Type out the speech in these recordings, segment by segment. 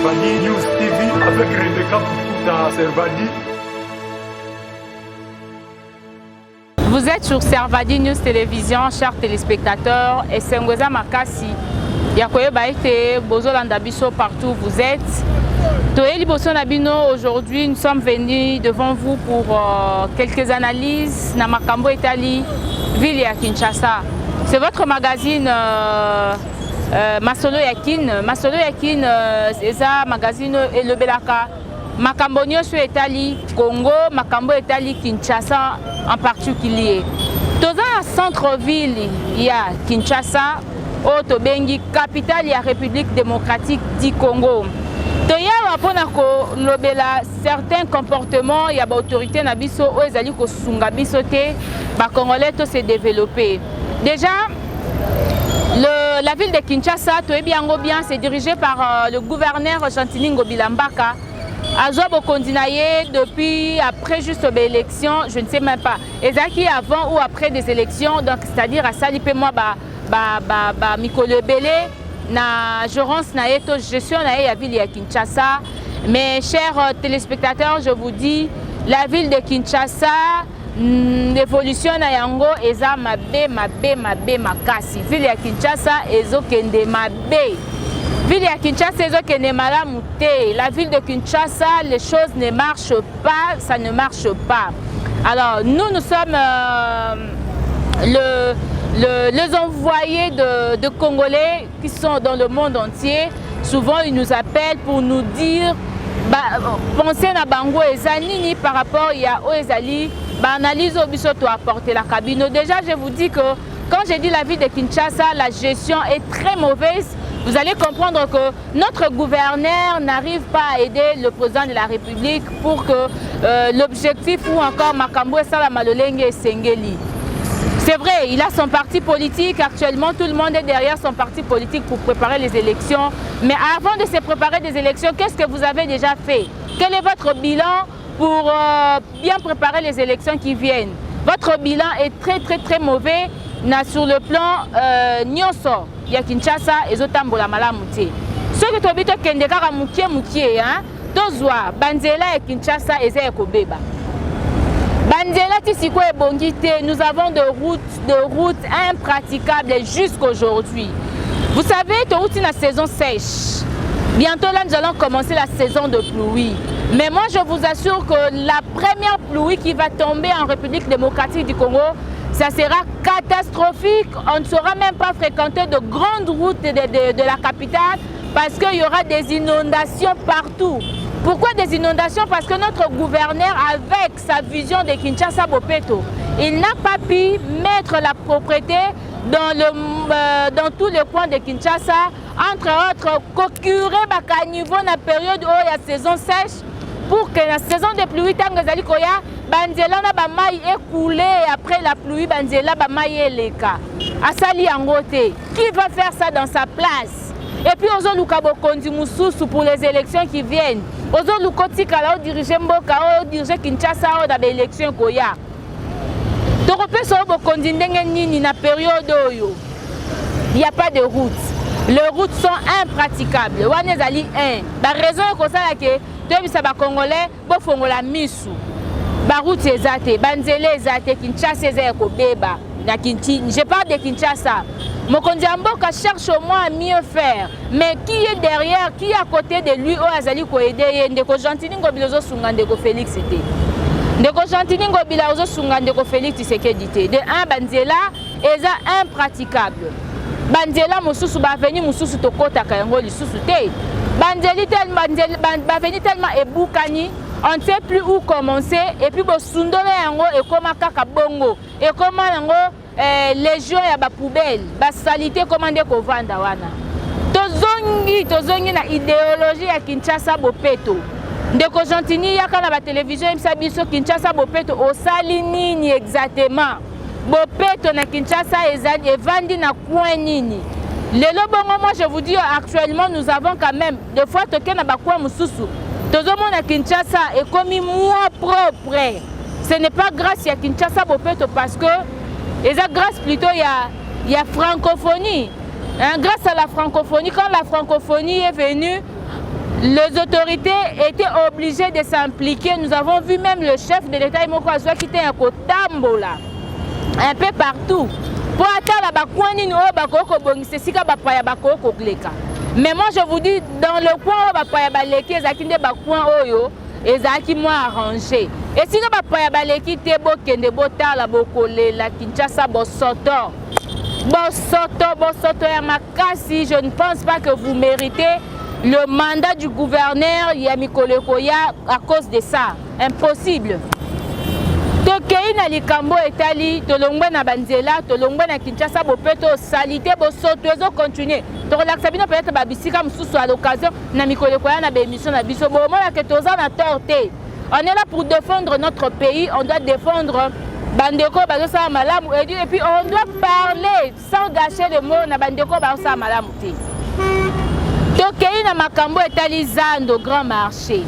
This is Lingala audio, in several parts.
Servadi News TV avec Rebecca Pukuta Servadi. Vous êtes sur Servadi News Télévision, chers téléspectateurs, et Sengoza Makasi. Yakoye Baïte, Bozo Landabiso, partout où vous êtes. Toeli Boso Nabino, aujourd'hui nous sommes venus devant vous pour quelques analyses na Makambo Italie, ville à Kinshasa. C'est votre magazine Masolo Yakin. Masolo Yakin, c'est un magazine et le Belaka. Makambo Nyoso Italie, Congo, Makambo Italie, Kinshasa en particulier. Dans un centre-ville, il y a Kinshasa, Otobengi, capitale de la République démocratique du Congo. Il y a certains comportements, il y a des autorités qui sont Congolais se développer. Déjà, la ville de Kinshasa, c'est dirigé par le gouverneur Chantini Ngobilambaka. Azobo Kondinaye depuis après juste l'élection, je ne sais même pas. Ezaki avant ou après des élections, donc c'est-à-dire à Salipé moi Mikolo Belé na gérance na eto gestion na ya ville de Kinshasa. Mes chers téléspectateurs, je vous dis la ville de Kinshasa l'évolution na yango eza mabe makasi. Ville de Kinshasa ezokende mabe. Ville de Kinshasa, la ville de Kinshasa, les choses ne marchent pas, ça ne marche pas. Alors, nous sommes les envoyés de Congolais qui sont dans le monde entier. Souvent, ils nous appellent pour nous dire, pensez à Bango et Zanini par rapport à Oezali, analyse au bisoto apporter la cabine. Déjà, je vous dis que quand j'ai dit la ville de Kinshasa, la gestion est très mauvaise. Vous allez comprendre que notre gouverneur n'arrive pas à aider le président de la République pour que l'objectif ou encore Makambo Salamalolenge et Sengeli. C'est vrai, il a son parti politique. Actuellement, tout le monde est derrière son parti politique pour préparer les élections. Mais avant de se préparer des élections, qu'est-ce que vous avez déjà fait? Quel est votre bilan pour bien préparer les élections qui viennent? Votre bilan est très mauvais sur le plan Nyoso. Il y a Kinshasa et Zotambola Malamuti. Ce que tu habites Kendekara Moukie, Tozwa, Banzela et Kinshasa et Zékobeba. Banzela Tissiko et Bongite, nous avons des routes impraticables jusqu'aujourd'hui. Vous savez, tu as la saison sèche. Bientôt là, nous allons commencer la saison de pluie. Mais moi, je vous assure que la première pluie qui va tomber en République démocratique du Congo, ça sera catastrophique. On ne saura même pas fréquenter de grandes routes de la capitale parce qu'il y aura des inondations partout. Pourquoi des inondations? Parce que notre gouverneur, avec sa vision de Kinshasa Bopeto, il n'a pas pu mettre la propriété dans tous les coins de Kinshasa, entre autres, procurer à niveau de la période où il y a saison sèche pour que la saison de pluie, Banzela na bamaï écoulé après la pluie, Banzela bamaï leka. Asali Angote, qui va faire ça dans sa place? Et puis Ozo Lukabo Kondi Moussousou pour les élections qui viennent. Ozo Lukoti Kala diriger Mboka, diriger Kinshasa dans les élections Koya. Toropé Sobo Kondi Ndengenini na période oyo. Il n'y a pas de route. Les routes sont impraticables. Wanezali 1. La raison est que ça que deux Congolais bofont la misu. Baroute ezate, Banzele ezate, Kinshasa ezeko beba. Je parle de Kinshasa. Mokonzi Mboka cherche au moins à mieux faire. Mais qui est derrière, qui est à côté de lui, Azali ko aider Ndeko Chantini Ngobilozo Sunga Ndeko Félix était. Ndeko Chantini Ngobilozo Sunga Ndeko Félix Tshisekedi. De un Banzela eza impraticable. Banzela mususu ba venu mususu tokota kayango lisusu te. Banzeli tellement ebukani. On ne sait plus où commencer et puis bon sundole yango et comment kaka bongo et comment yango légion ya ba poubelle ba salité comment de ko vanda wana tozongi na idéologie ya Kinshasa Bopeto ndeko Chantini yaka na ba télévision imsa biso Kinshasa Bopeto osali nini exactement Bopeto na Kinshasa evandi na coin nini lelo bongo. Moi je vous dis actuellement nous avons quand même des fois toke na ba coin mususu. Tout le monde à Kinshasa est comme moi propre. Ce n'est pas grâce à Kinshasa Bopeto parce que c'est grâce plutôt il y a francophonie. Grâce à la francophonie, quand la francophonie est venue, les autorités étaient obligées de s'impliquer. Nous avons vu même le chef de l'État qui était à Kotambola, un peu partout. Pour atteindre mais moi je vous dis, dans le coin où ezaki moins arrangé. Et si nous pas baleki te bokende botala bokolela Kinshasa bosoto ya makasi, je ne pense pas que vous méritez le mandat du gouverneur Yamikolo Koya à cause de ça. Impossible. Tokei na likambo etali tolongwe na banzela tolongwe na Kinshasa bopeto salité bosoto ezo continuer. To relaxa bino peut-être babisika mususu à l'occasion na mikolo koya na bémission na biso bo mona que toza na torté. On est là pour défendre notre pays, on doit défendre bandeko bazosa malamu et puis on doit parler sans gâcher le mot na bandeko bazosa malamu te. Tokei na makambo etali zando grand marché.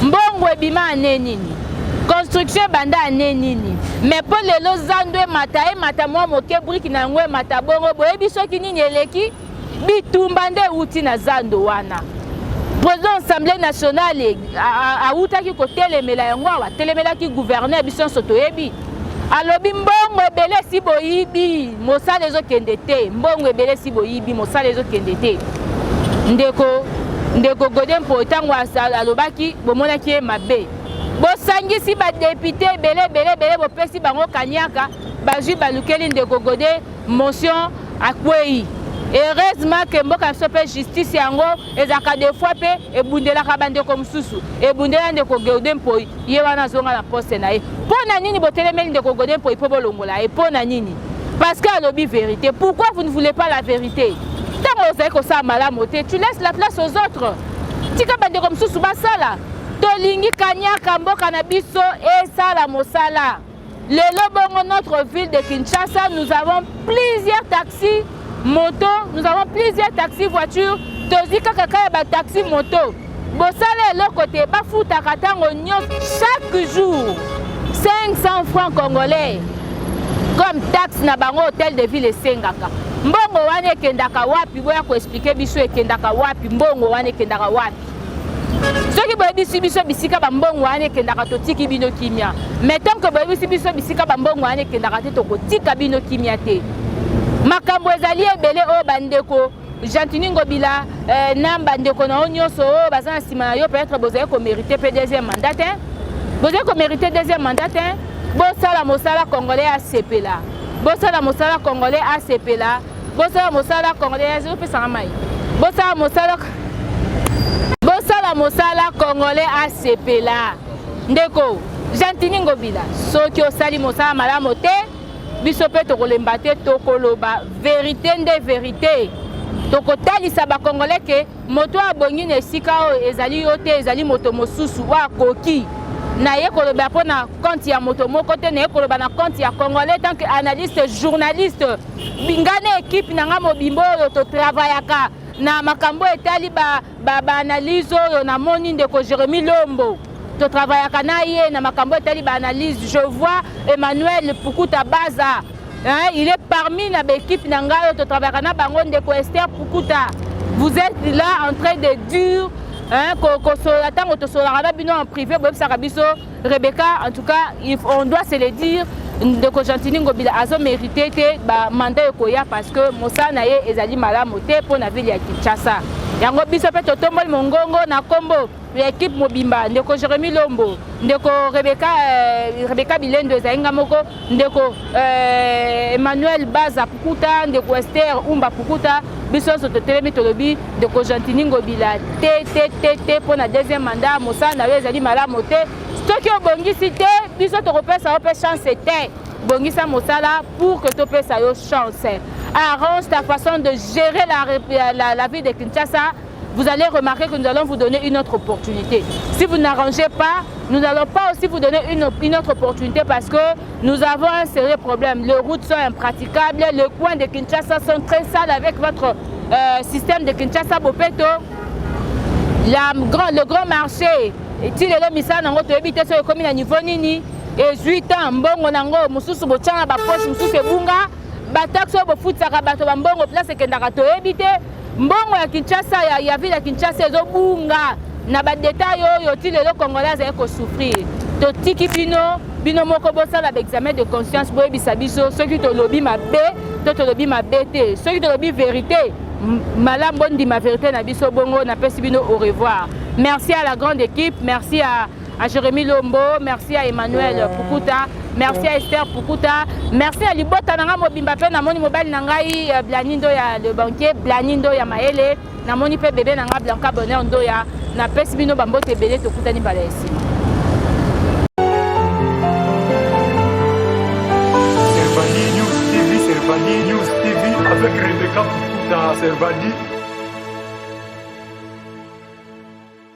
Mbongo ebima anenini. Construction banda anenini. Mais pour les lozando mata moi moke briki na ngwe mata bongo boye biso kinini eleki bitumbande uti na zando wana. Président Assemblée nationale a utaki ko telemela yango wa telemela ki gouverneur biso soto yebi. Alobi mbongo ebele si boyibi mosala ezo kende te. Mbongo ebele si boyibi mosala ezo kende te. Ndeko Godin po tango alobaki bomona ki mabe. Bosangisi ba député belé bo pesi bango kanyaka baji balukeli ndeko Godin motion akwei. Heureusement que mboka sope justice yango ezaka des fois pe ebundela ka bandeko mususu ebundela ndeko Godin po ye wana zonga na poste na ye. Pona nini botelemeli ndeko Godin po ipo bolongola e pona nini? Parce que alobi vérité. Pourquoi vous ne voulez pas la vérité? Tu laisses la place aux autres. Tika bandeko mususu basala. Tolingi kanyaka mboka na biso et sala mosala. Lelo bongo notre ville de Kinshasa, nous avons plusieurs taxis moto, nous avons plusieurs taxis voitures. Tozika kaka ba taxi moto. Bosala le côté ba futa katango nyos chaque jour 500 francs congolais comme taxe na bango hôtel de ville sengaka. Mbongo wane ekendaka wapi boya ko expliquer biso ekendaka wapi mbongo wane ekendaka wapi. Soki boye biso bisika ba mbongo wane ekendaka totiki bino kimia. Mais tant que boye biso bisika ba mbongo wane ekendaka te tokotika bino kimia te. Makambo ezali ebele o bandeko Jantini Ngobila na bandeko na onyoso o bazana sima na yo peut-être bozaye ko mériter pe deuxième mandat hein. Bozaye ko mériter deuxième mandat hein. Bosala mosala congolais a sepela. Bosala mosala congolais a sepela. Bosala mosala congolais a pesa mai. Bosala mosala congolais a sepela. Ndeko Jantini Ngobila soki osali mosala malamu te biso pe tokolemba te tokoloba vérité nde vérité. Tokotalisa ba congolais ke moto abongi na esika o ezali yo te ezali moto mosusu wa koki. Na ye koloba pona compte ya moto moko te na ye koloba na compte ya congolais tant que analyste journaliste bingane équipe nanga mobimbo yo to travaillaka na makambo etali ba analyse yo na moni ndeko Jérémy Lombo to travaillaka na ye na makambo etali ba analyse. Je vois Emmanuel Pukuta Baza hein, il est parmi la équipe nanga yo to travaillaka na bango ndeko Esther Pukuta. Vous êtes là en train de dire hein, en privé, Rebecca, en tout cas, on doit se le dire, de Jantini Ngobila a mérité le mandat parce que Mossa Naye ezali malamote pour la ville de Kinshasa. Yango biso pe totomboli mongongo na kombo l'équipe mobimba ndeko Jérémy Lombo ndeko Rebecca Bilendo zainga moko ndeko Emmanuel Baza Pukuta ndeko Esther Umba Pukuta biso soto telemi tolobi ndeko Jantini Ngobila te pour la deuxième mandat Mossa Naye ezali malamote soki obongisi te biso tokopesa ope chance te bongisa mosala pour que topesa yo chance. Arrange ta façon de gérer la vie de Kinshasa. Vous allez remarquer que nous allons vous donner une autre opportunité. Si vous n'arrangez pas, nous n'allons pas aussi vous donner une autre opportunité parce que nous avons un sérieux problème. Les routes sont impraticables, les coins de Kinshasa sont très sales avec votre système de Kinshasa Bopeto. Le grand marché, il est là, misa nango to ebite so ekomi na niveau nini et 8 ans mbongo nango mususu bochanga ba poche mususu ebunga bataxe oyo bofutaka bato bambongo place ekendaka toyebi te mbongo ya Kinshasa ya ville ya Kinshasa ezobunga na badetail oyo ti lelo congolais azali kosouffrir totiki bino moko bosala baexamen de conscience boyebisa biso soki tolobi mabe to tolobi mabe te soki tolobi vérité malamu bondima vérité na biso bongo napesi bino au revoir. Merci à la grande équipe, merci à Jérémy Lombo, merci à Emmanuel Pukuta, merci à Esther Pukuta, merci à Libota Nanga Mobimba pe na moni mobile nangai Blanindo ya le banquier, Blanindo ya Maele, na moni pe bébé nanga Blanca Bonheur Ndoya, na pesi bino bambote belé tokutani bala esi. Servani News TV avec Rebecca Pukuta Servani.